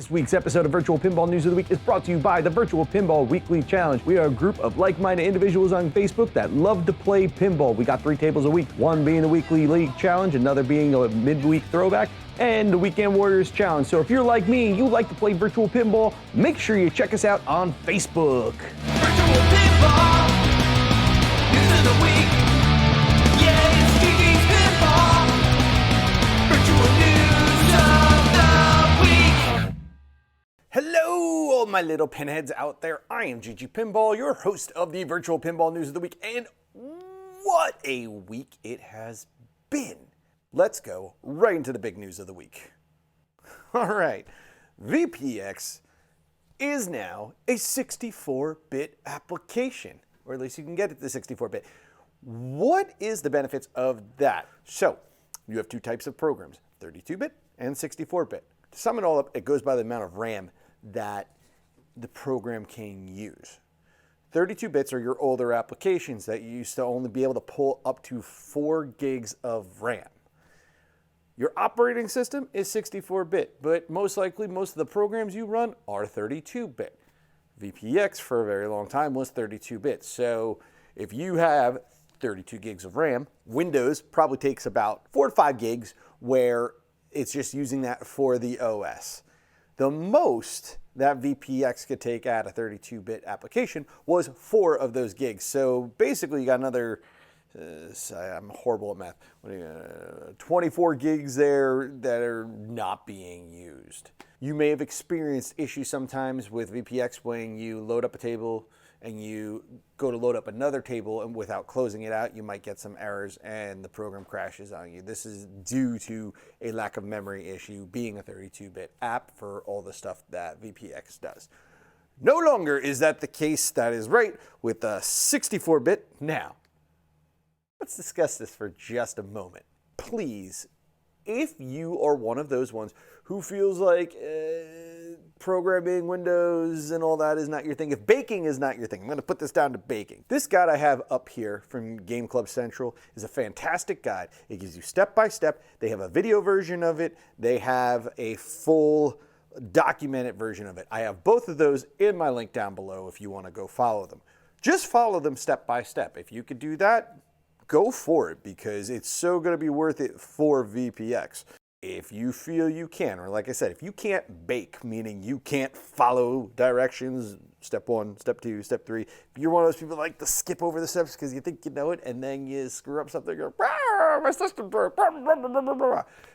This week's episode of Virtual Pinball News of the Week is brought to you by the Virtual Pinball Weekly Challenge. We are a group of like-minded individuals on Facebook that love to play pinball. We got 3 tables a week, one being the Weekly League Challenge, another being a midweek throwback, and the Weekend Warriors Challenge. So if you're like me and you like to play virtual pinball, make sure you check us out on Facebook. Virtual Pinball News of the Week. Yeah, it's Kiki's Pinball. Virtual News of the Week. Hello, all my little pinheads out there. I am Gigi Pinball, your host of the Virtual Pinball News of the Week, and what a week it has been. Let's go right into the big news of the week. All right, VPX is now a 64-bit application, or at least you can get it to 64-bit. What is the benefits of that? So, you have 2 types of programs, 32-bit and 64-bit. To sum it all up, it goes by the amount of RAM that the program can use. 32 bits are your older applications that you used to only be able to pull up to 4 gigs of RAM. Your operating system is 64-bit, but most likely most of the programs you run are 32-bit. VPX for a very long time was 32-bit. So if you have 32 gigs of RAM, Windows probably takes about 4 to 5 gigs where it's just using that for the OS. The most that VPX could take at a 32-bit application was 4 of those gigs. So basically you got another, I'm horrible at math, 24 gigs there that are not being used. You may have experienced issues sometimes with VPX when you load up a table and you go to load up another table, and without closing it out, you might get some errors and the program crashes on you. This is due to a lack of memory issue being a 32-bit app for all the stuff that VPX does. No longer is that the case. That is right with a 64-bit. Now, let's discuss this for just a moment. Please, if you are one of those ones who feels like programming Windows and all that is not your thing, if baking is not your thing, I'm going to put this down to baking. This guide I have up here from Game Club Central is a fantastic guide. It gives you step-by-step. They have a video version of it. They have a full documented version of it. I have both of those in my link down below if you want to go follow them. Just follow them step-by-step. If you could do that, go for it, because it's so going to be worth it for VPX. If you feel you can, or like I said, if you can't bake, meaning you can't follow directions, step 1, step 2, step 3, if you're one of those people that like to skip over the steps because you think you know it and then you screw up something, you go, my system broke,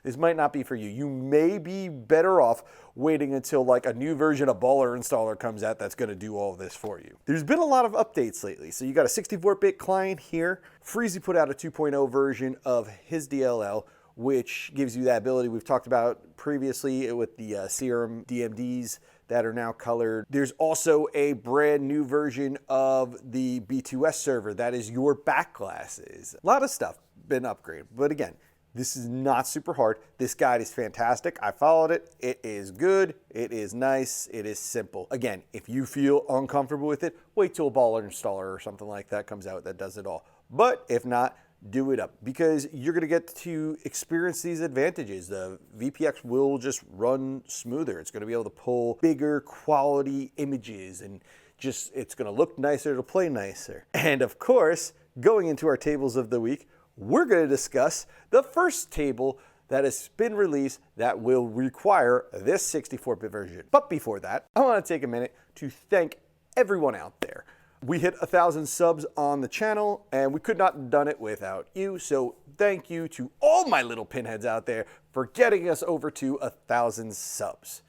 this might not be for you. You may be better off waiting until like a new version of Baller Installer comes out that's going to do all of this for you. There's been a lot of updates lately. So you got a 64-bit client here. Freezy put out a 2.0 version of his DLL, which gives you that ability we've talked about previously with the Serum DMDs that are now colored. There's also a brand new version of the B2S server that is your back glasses. A lot of stuff been upgraded, but again, this is not super hard. This guide is fantastic. I followed it. It is good. It is nice. It is simple. Again, if you feel uncomfortable with it, wait till a Baller Installer or something like that comes out that does it all. But if not, do it up, because you're going to get to experience these advantages. The VPX will just run smoother. It's going to be able to pull bigger quality images, and just it's going to look nicer, it'll play nicer. And of course, going into our tables of the week, we're going to discuss the first table that has been released that will require this 64-bit version. But before that, I want to take a minute to thank everyone out there. We hit 1,000 subs on the channel, and we could not have done it without you. So thank you to all my little pinheads out there for getting us over to 1,000 subs.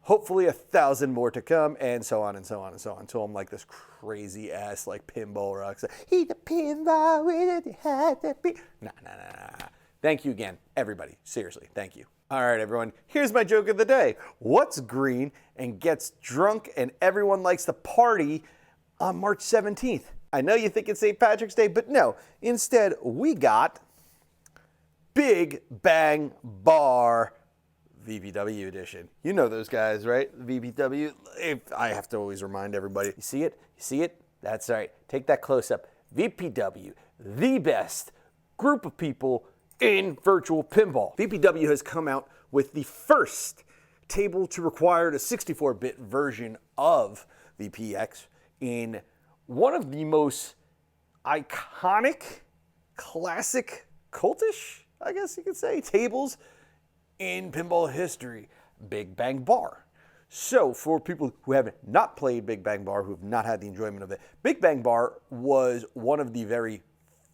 Hopefully 1,000 more to come, and so on and so on and so on, until I'm like this crazy ass like pinball rock. He's a pinball with it had to be. Nah. Thank you again, everybody. Seriously, thank you. All right, everyone, here's my joke of the day. What's green and gets drunk and everyone likes to party on March 17th? I know you think it's St. Patrick's Day, but no. Instead, we got Big Bang Bar VPW edition. You know those guys, right? VPW. I have to always remind everybody. You see it? You see it? That's right. Take that close up. VPW, the best group of people in virtual pinball. VPW has come out with the first table to require the 64-bit version of VPX in one of the most iconic, classic, cultish, I guess you could say, tables in pinball history, Big Bang Bar. So for people who have not played Big Bang Bar, who have not had the enjoyment of it, Big Bang Bar was one of the very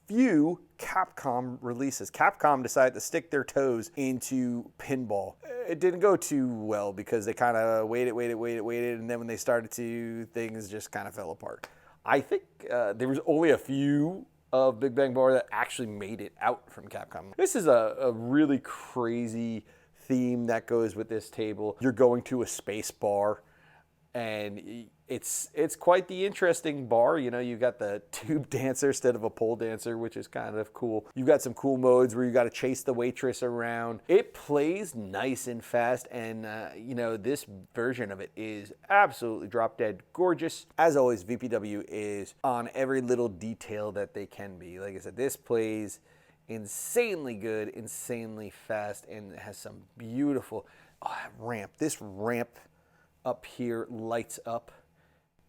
few Capcom releases. Capcom decided to stick their toes into pinball. It didn't go too well because they kind of waited, and then when they started to, things just kind of fell apart. I think there was only a few of Big Bang Bar that actually made it out from Capcom. This is a really crazy theme that goes with this table. You're going to a space bar, and it's quite the interesting bar. You know, you got the tube dancer instead of a pole dancer, which is kind of cool. You've got some cool modes where you got to chase the waitress around. It plays nice and fast, and you know, this version of it is absolutely drop dead gorgeous. As always, VPW is on every little detail that they can be. Like I said, this plays insanely good, insanely fast, and has some beautiful ramp. This ramp up here lights up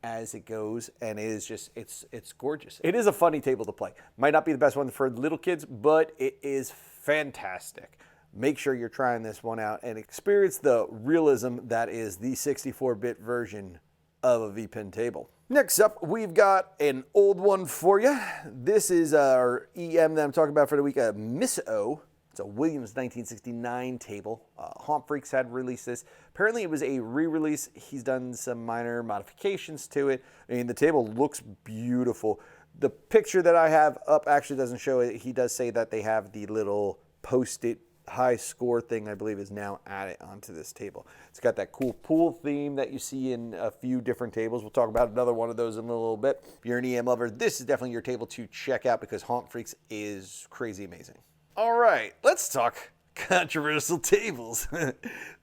as it goes, and it is just, it's gorgeous. It is a funny table to play. Might not be the best one for little kids, but it is fantastic. Make sure you're trying this one out and experience the realism that is the 64-bit version of a VPIN table. Next up, we've got an old one for you. This is our EM that I'm talking about for the week, a Miss O. It's a Williams 1969 table. Hauntfreaks had released this. Apparently it was a re-release. He's done some minor modifications to it. I mean, the table looks beautiful. The picture that I have up actually doesn't show it. He does say that they have the little post-it high score thing, I believe, is now added onto this table. It's got that cool pool theme that you see in a few different tables. We'll talk about another one of those in a little bit. If you're an EM lover, this is definitely your table to check out because Hauntfreaks is crazy amazing. All right, let's talk controversial tables.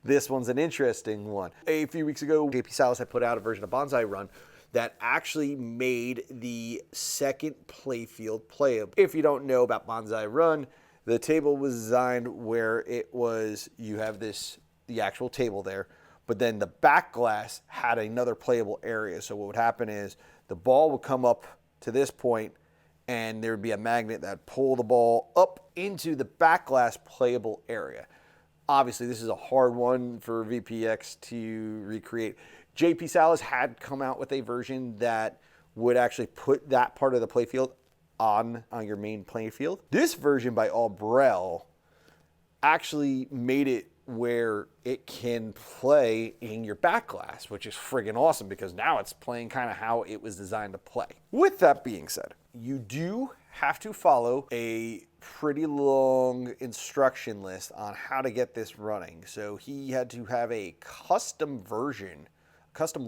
This one's an interesting one. A few weeks ago, JP Salas had put out a version of Banzai Run that actually made the second playfield playable. If you don't know about Banzai Run, the table was designed where it was, you have the actual table there, but then the back glass had another playable area. So what would happen is the ball would come up to this point, and there would be a magnet that would pull the ball up into the back glass playable area. Obviously, this is a hard one for VPX to recreate. JP Salas had come out with a version that would actually put that part of the playfield on your main playfield. This version by Aubrel actually made it where it can play in your back glass, which is friggin' awesome because now it's playing kind of how it was designed to play. With that being said, you do have to follow a pretty long instruction list on how to get this running. So he had to have a custom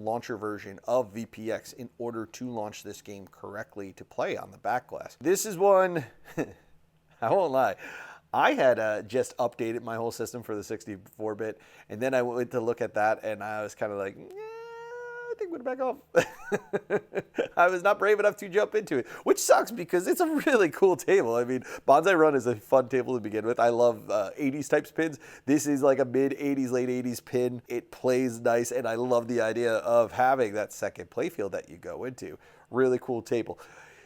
launcher version of VPX in order to launch this game correctly to play on the back glass. This is one, I won't lie, I had just updated my whole system for the 64-bit, and then I went to look at that, and I was kind of like, I think we're back off. I was not brave enough to jump into it, which sucks because it's a really cool table. I mean, Bonsai Run is a fun table to begin with. I love 80s types pins. This is like a mid-80s, late 80s pin. It plays nice, and I love the idea of having that second playfield that you go into. Really cool table.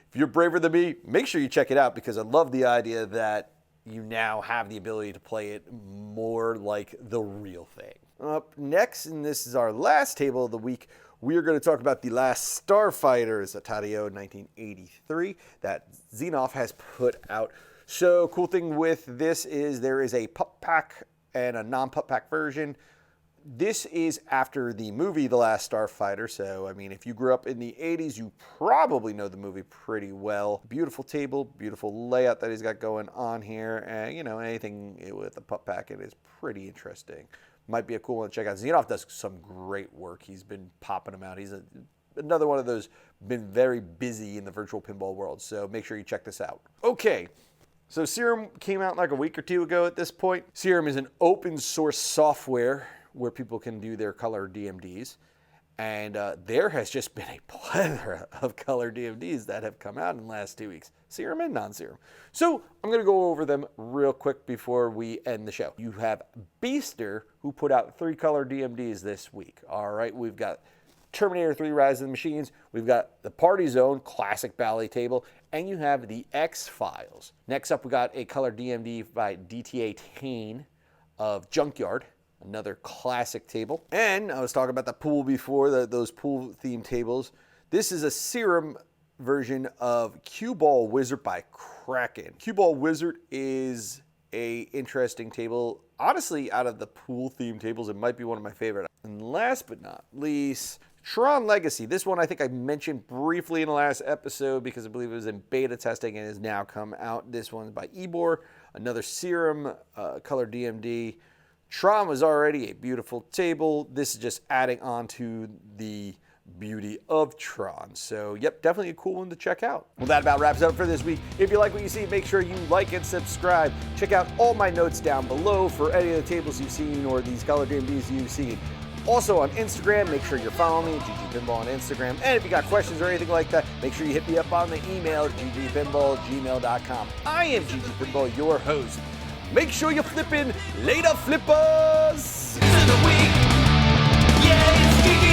If you're braver than me, make sure you check it out because I love the idea that you now have the ability to play it more like the real thing. Up next, and this is our last table of the week, we are going to talk about the Last Starfighter, a Taito 1983 that xenonph has put out. So cool thing with this is there is a pup pack and a non-pup pack version. This is after the movie The Last Starfighter, so I mean, if you grew up in the 80s, you probably know the movie pretty well. Beautiful table, beautiful layout that he's got going on here, and you know, anything with a pup pack, it is pretty interesting. Might be a cool one to check out. xenonph does some great work. He's been popping them out. He's another one of those, been very busy in the virtual pinball world, so make sure you check this out. Okay. So Serum came out like a week or two ago at this point. Serum is an open source software where people can do their color DMDs. And there has just been a plethora of color DMDs that have come out in the last 2 weeks, Serum and non-Serum. So I'm going to go over them real quick before we end the show. You have Beaster, who put out 3 color DMDs this week. All right, we've got Terminator 3 Rise of the Machines, we've got the Party Zone classic ballet table, and you have the X-Files. Next up, we got a color DMD by dtatane of Junkyard, another classic table. And I was talking about the pool before, those pool themed tables. This is a Serum version of Cueball Wizard by KRAKEN. Cueball Wizard is a interesting table. Honestly, out of the pool themed tables, it might be one of my favorite. And last but not least, Tron Legacy. This one I think I mentioned briefly in the last episode because I believe it was in beta testing and has now come out. This one's by Ebor, another Serum color DMD. Tron was already a beautiful table. This is just adding on to the beauty of Tron. So, yep, definitely a cool one to check out. Well, that about wraps up for this week. If you like what you see, make sure you like and subscribe. Check out all my notes down below for any of the tables you've seen or these color DMDs you've seen. Also on Instagram, make sure you're following me, GGPinball on Instagram. And if you got questions or anything like that, make sure you hit me up on the email, ggpinball@gmail.com. I am GGPinball, your host. Make sure you're flipping later, flippers! News of the week. Yeah, it's